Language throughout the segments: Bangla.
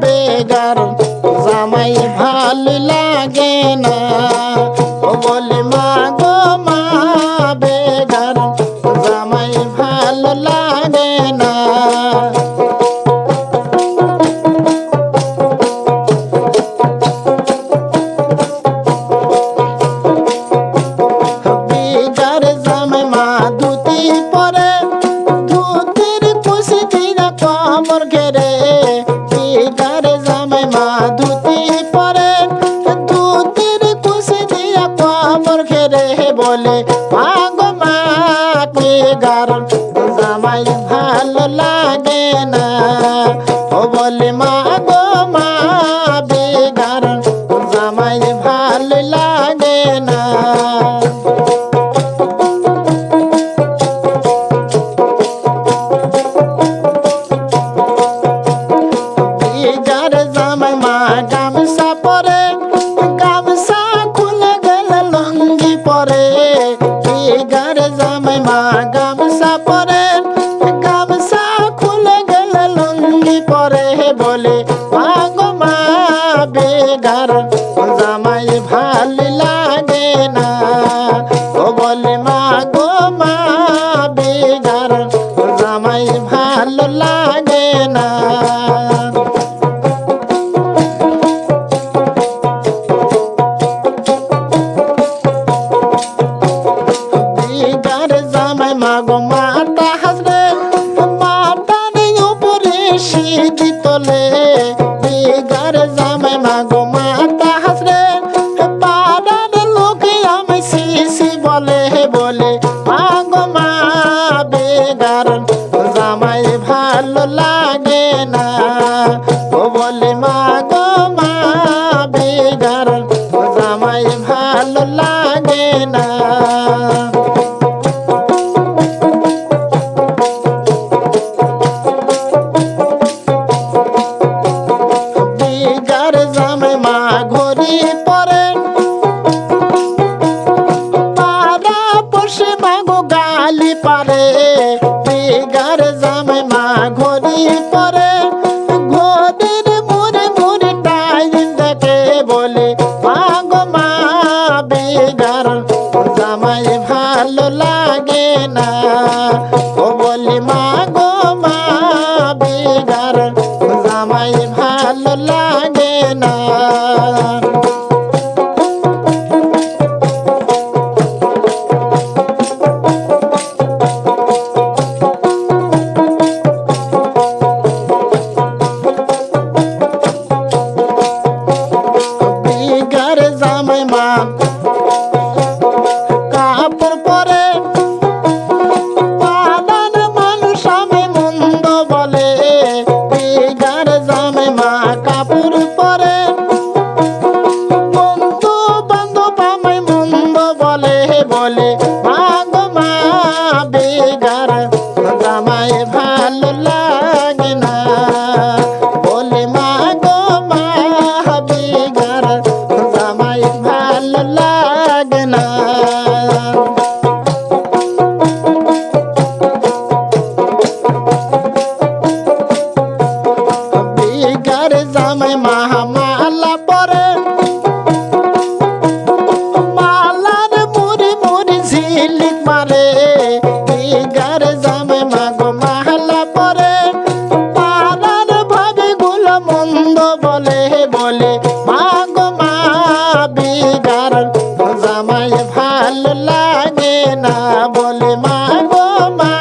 বেগার জামাই ভালো লাগে না। ও বলে মা গো মা বেগার জামাই ভালো লাগে না। বেগার জামাই মা ধুতি পরে, ধুতির কুশি দিয়া কমর ঘেরে। বেগার জামাই মা ধুতি পরে, ধুতির কুশি দিয়া কমর ঘেরে। বলে মা গো মা বেগার জামাই ভালো লাগে না। ও বলে মা গো মা বেগার জামাই ভালো লাগে না। বেগার জামাই মা গামছা পরে, গামছা খুলে গেল লুঙ্গি পরে। বেগার জামাই মা গামছা পরে, গামছা খুলে গেল লুঙ্গি পরে। বলে মা গো মা বেগার জামাই ভালো লাগে না। ও বলে মা গো মা বেগার জামাই ভালো লাগে না। বেগার জামাই মা গো মাটা হাসরে, মাটার উপরে সিঁড়ি তোলে। বেগার জামাই মা গো মাটা হাসরে, পাড়ার লোকে আমি সিসি বলে। বলে মা গো মা বেগার জামাই ভালো লাগে না। ও বলে মা গো মা বেগার জামাই ভালো লাগে না। বেগার জামাই মা ঘড়ি পরে, পাড়া পড়শে মা গো গালি পারে। বেগার জামাই মা ঘড়ি পরে, ঘড়ির মুড়ে মুড়ে টাইম দেখে। বলে মা গো মা বেগার জামাই ভালো লাগে না। ও বলে মা গো মা বেগার জামাই ভালো লাগে না। বেগার জামাই মা কাপড় পরে, পাড়ার মানুষ আমি মন্দ বলে। বেগার জামাই মা কাপড় পরে, বন্ধু বান্ধব আমায় মন্দ বলে। বলে মা গো মা বেগার জামাই ভালো লাগে না। বলে মা গো মা বেগার জামাই ভালো লাগে না। বেগার জামাই মা মালা পরে, মালার মুড়ি মুড়ি ঝিলিক মারে। বেগার জামাই মা গো মালা পরে, পাড়ার ভাবে গুলো মন্দ বলে। বলে মা গো মা বেগার জামাই ভালো লাগে না। বলে মা গো মা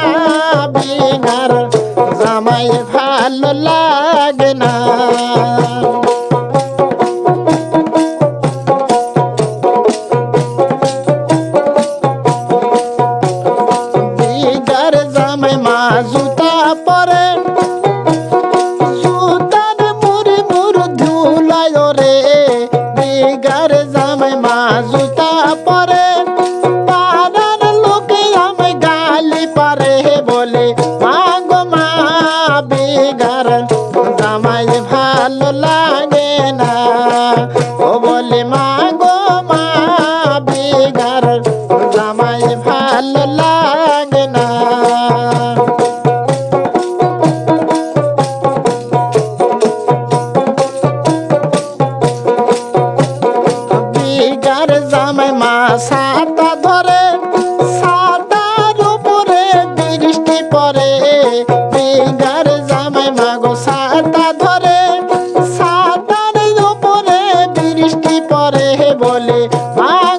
বেগার জামাই ভালো লাগে না। বেগার জামাই মা জুতা পরে, জুতার মুড়ি মুড় ধুলায় রে। বেগার জামাই মা জুতা পরে, পাড়ার লোকে আমি গালি পারে। বলে মা গো মা বেগার জামাই ভালো লাগে না। ও বলে মা গো মা বেগার জামাই ভালো লাগে না।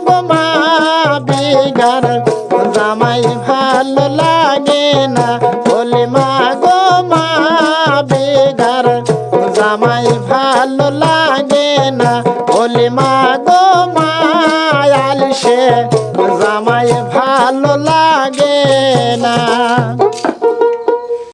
গো মা বেগার জামাই ভালো লাগে না বলি মা গো মা বেগার জামাই ভালো লাগে না বলি মা গো মা আলসে জামাই ভালো